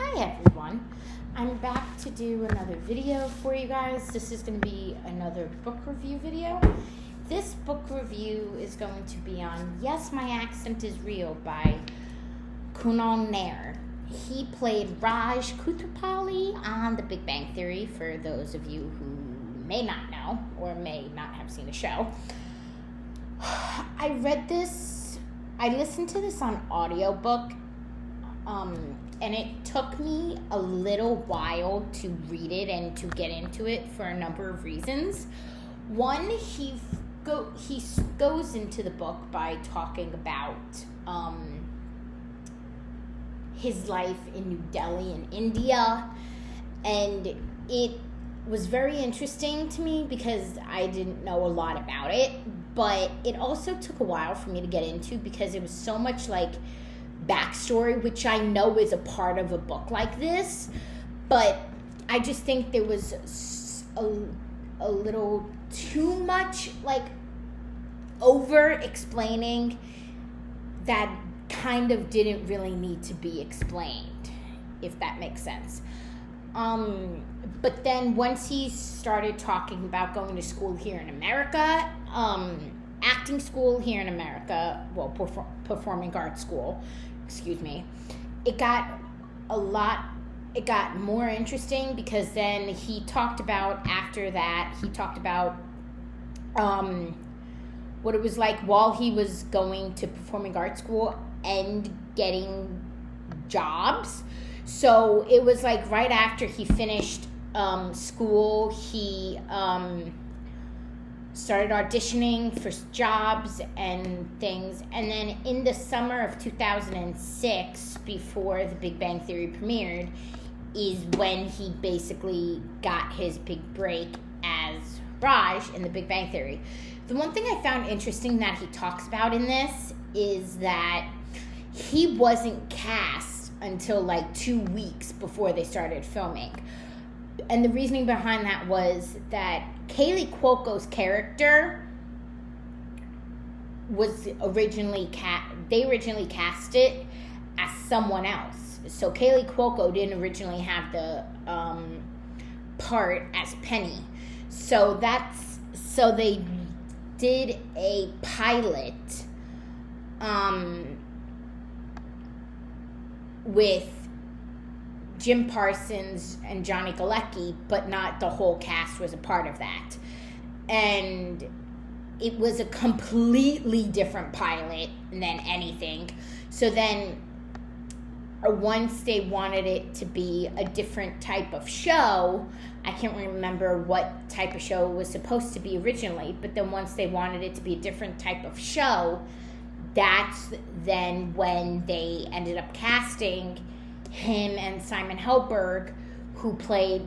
Hi everyone, I'm back to do another video for you guys. This is going to be another book review video. This book review is going to be on Yes, My Accent is Real by Kunal Nayyar. He played Raj Koothrappali on The Big Bang Theory, for those of you who may not know or may not have seen the show. I listened to this on audiobook, and it took me a little while to read it and to get into it for a number of reasons. One, he goes into the book by talking about his life in New Delhi in India, and it was very interesting to me because I didn't know a lot about it, but it also took a while for me to get into because it was so much like backstory, which I know is a part of a book like this, but I just think there was a little too much like over explaining that kind of didn't really need to be explained, if that makes sense. But then once he started talking about going to school here in America, acting school here in America, well, performing arts school, it got more interesting because then he talked about, after that, what it was like while he was going to performing arts school and getting jobs. So it was like right after he finished school, he started auditioning for jobs and things. And then in the summer of 2006, before The Big Bang Theory premiered, is when he basically got his big break as Raj in The Big Bang Theory. The one thing I found interesting that he talks about in this is that he wasn't cast until like 2 weeks before they started filming. And the reasoning behind that was that Kaley Cuoco's character was originally cast it as someone else. So Kaley Cuoco didn't originally have the part as Penny. So they did a pilot with Jim Parsons and Johnny Galecki, but not the whole cast was a part of that. And it was a completely different pilot than anything. So then once they wanted it to be a different type of show, I can't remember what type of show it was supposed to be originally, but then once they wanted it to be a different type of show, that's then when they ended up casting him and Simon Helberg, who played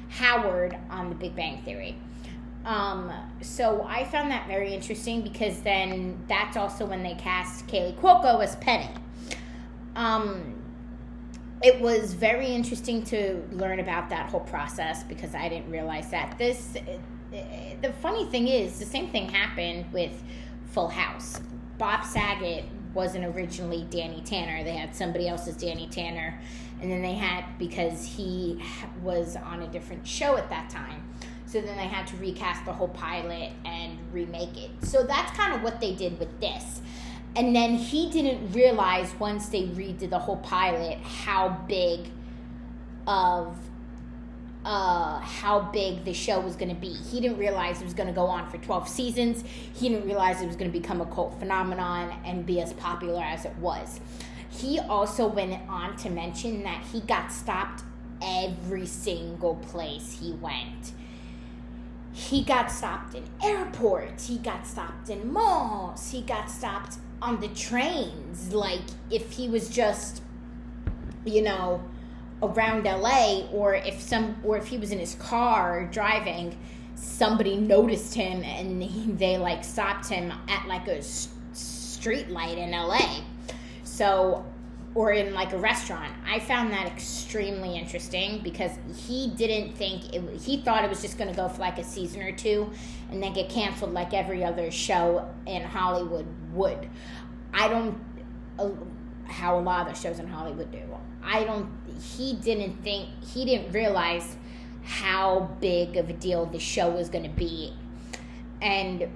Howard on The Big Bang Theory. So I found that very interesting because then that's also when they cast Kaley Cuoco as Penny. It was very interesting to learn about that whole process because I didn't realize that. The funny thing is, the same thing happened with Full House. Bob Saget wasn't originally Danny Tanner. They had somebody else as Danny Tanner. And then they had, because he was on a different show at that time, so then they had to recast the whole pilot and remake it. So that's kind of what they did with this. And then he didn't realize once they redid the whole pilot how big the show was going to be. He didn't realize it was going to go on for 12 seasons. He didn't realize it was going to become a cult phenomenon and be as popular as it was. He also went on to mention that he got stopped every single place he went. He got stopped in airports. He got stopped in malls. He got stopped on the trains. Like, if he was just, around LA, or if he was in his car driving, somebody noticed him and they like stopped him at like a street light in LA. So, or in like a restaurant. I found that extremely interesting because he didn't think he thought it was just going to go for like a season or two and then get canceled like every other show in Hollywood would. I don't how a lot of the shows in Hollywood do. He didn't realize how big of a deal the show was going to be. And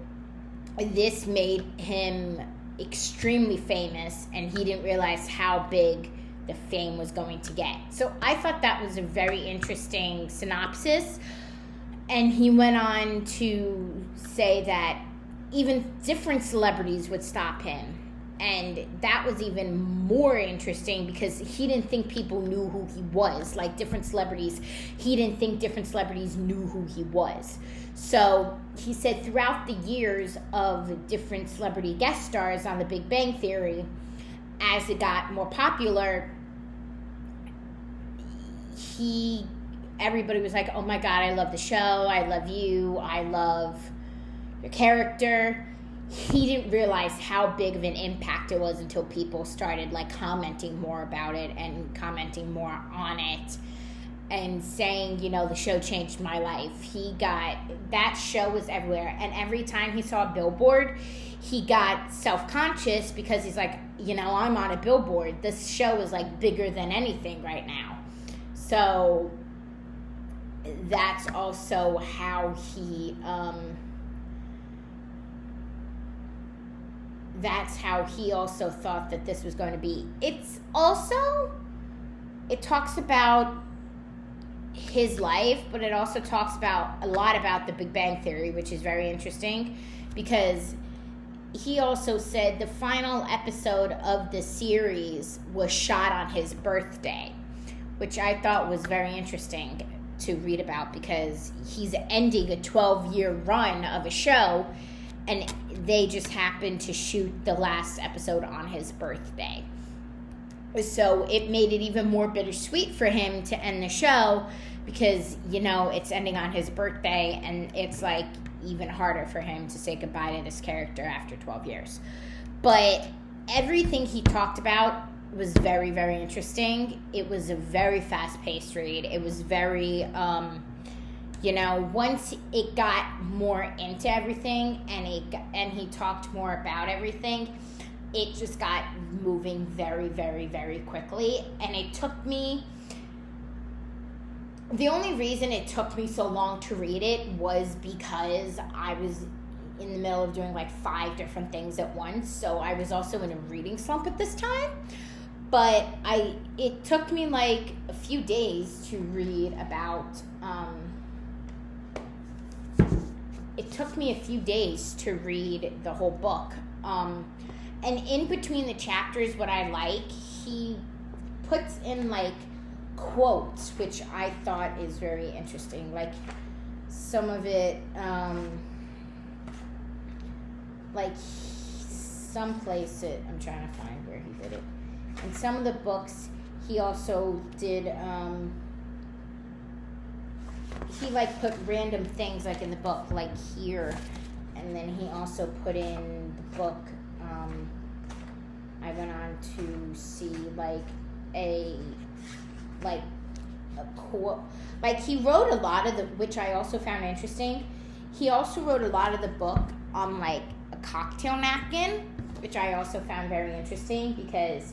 this made him extremely famous, and he didn't realize how big the fame was going to get. So I thought that was a very interesting synopsis. And he went on to say that even different celebrities would stop him. And that was even more interesting because he didn't think people knew who he was. Like different celebrities, he didn't think different celebrities knew who he was. So he said throughout the years of different celebrity guest stars on The Big Bang Theory, as it got more popular, everybody was like, oh my God, I love the show, I love you, I love your character. He didn't realize how big of an impact it was until people started like commenting more about it and commenting more on it and saying, you know, the show changed my life. That show was everywhere, and every time he saw a billboard, he got self-conscious because he's like, you know, I'm on a billboard. This show is like bigger than anything right now. So that's also how he also thought that this was going to be. It talks about his life, but it also talks about a lot about the Big Bang Theory, which is very interesting because he also said the final episode of the series was shot on his birthday, which I thought was very interesting to read about because he's ending a 12-year run of a show, and they just happened to shoot the last episode on his birthday. So it made it even more bittersweet for him to end the show because, you know, it's ending on his birthday, and it's like even harder for him to say goodbye to this character after 12 years. But everything he talked about was very, very interesting. It was a very fast-paced read. It was very, once it got more into everything and he talked more about everything, it just got moving very, very, very quickly. And it took me... The only reason it took me so long to read it was because I was in the middle of doing like 5 different things at once. So I was also in a reading slump at this time. But it took me like a few days to read about... It took me a few days to read the whole book. And in between the chapters, what I like, he puts in like quotes, which I thought is very interesting. Like some of it, like some place I'm trying to find where he did it. In some of the books, he also did, he like put random things like in the book, like here, and then he also put in the book, I went on to see like a quote, like he wrote a lot of which I also found interesting, he also wrote a lot of the book on like a cocktail napkin, which I also found very interesting because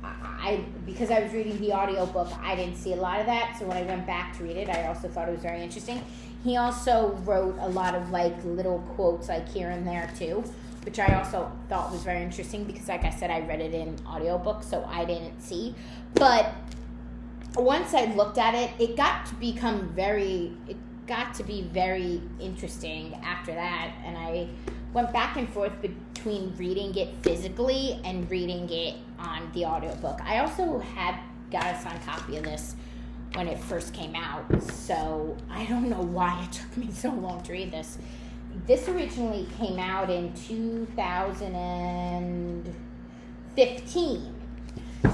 I was reading the audiobook, I didn't see a lot of that, so when I went back to read it, I also thought it was very interesting. He also wrote a lot of like little quotes like here and there too, which I also thought was very interesting because like I said, I read it in audiobook, so I didn't see. But once I looked at it, it got to be very interesting after that, and I went back and forth between reading it physically and reading it on the audiobook. I also got a signed copy of this when it first came out, so I don't know why it took me so long to read this. This originally came out in 2015.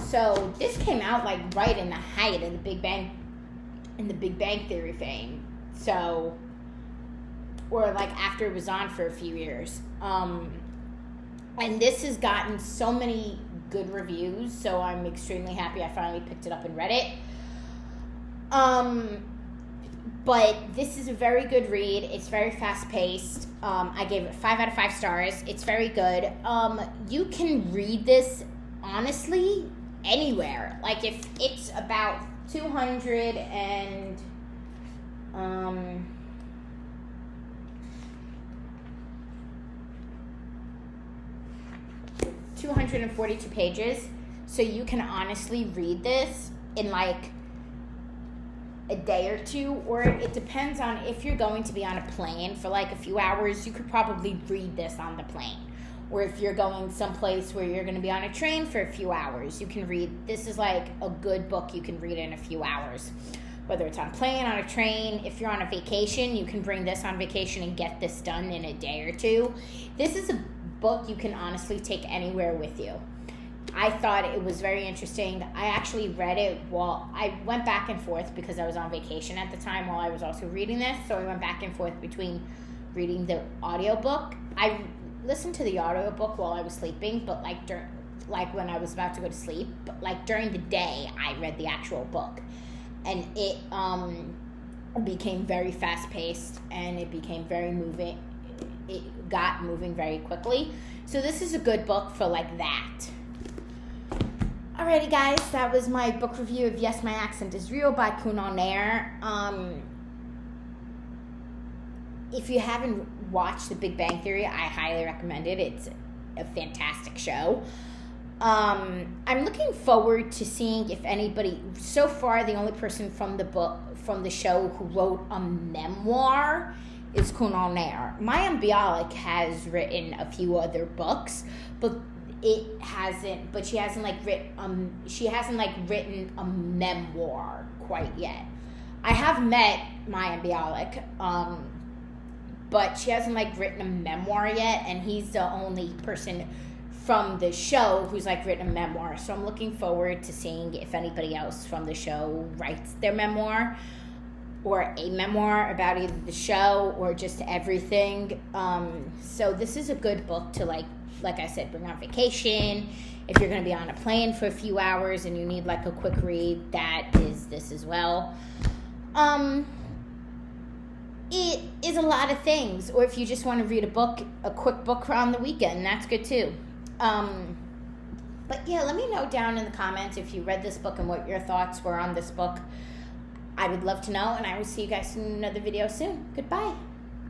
So this came out like right in the height of the Big Bang Theory fame. So, or like after it was on for a few years. And this has gotten so many good reviews, so I'm extremely happy I finally picked it up and read it. But this is a very good read. It's very fast-paced. I gave it 5 out of 5 stars. It's very good. You can read this honestly anywhere. Like if it's about 242 pages, so you can honestly read this in like a day or two, or it depends on if you're going to be on a plane for like a few hours, you could probably read this on the plane. Or if you're going someplace where you're going to be on a train for a few hours, you can read. This is like a good book you can read in a few hours. Whether it's on a plane, on a train, if you're on a vacation, you can bring this on vacation and get this done in a day or two. This is a book you can honestly take anywhere with you. I thought it was very interesting. I actually read it while I went back and forth because I was on vacation at the time while I was also reading this. So I went back and forth between reading the audiobook. I listened to the audiobook while I was sleeping, but like when I was about to go to sleep, but like during the day I read the actual book. And it became very fast-paced and it became very moving. It got moving very quickly. So this is a good book for like that. Alrighty guys, that was my book review of Yes, My Accent is Real by Kunal Nayyar. If you haven't watched The Big Bang Theory, I highly recommend it. It's a fantastic show. I'm looking forward to seeing if anybody, so far the only person from the show who wrote a memoir is Kunal Nayyar. Mayim Bialik has written a few other books, but she hasn't written a memoir quite yet. I have met Mayim Bialik, but she hasn't written a memoir yet, and he's the only person from the show who's written a memoir. So I'm looking forward to seeing if anybody else from the show writes their memoir or a memoir about either the show or just everything. So this is a good book to like I said, bring on vacation. If you're going to be on a plane for a few hours and you need a quick read, that is this as well. It is a lot of things. Or if you just want to read a quick book on the weekend, that's good too. But yeah, let me know down in the comments if you read this book and what your thoughts were on this book. I would love to know, and I will see you guys in another video soon. Goodbye.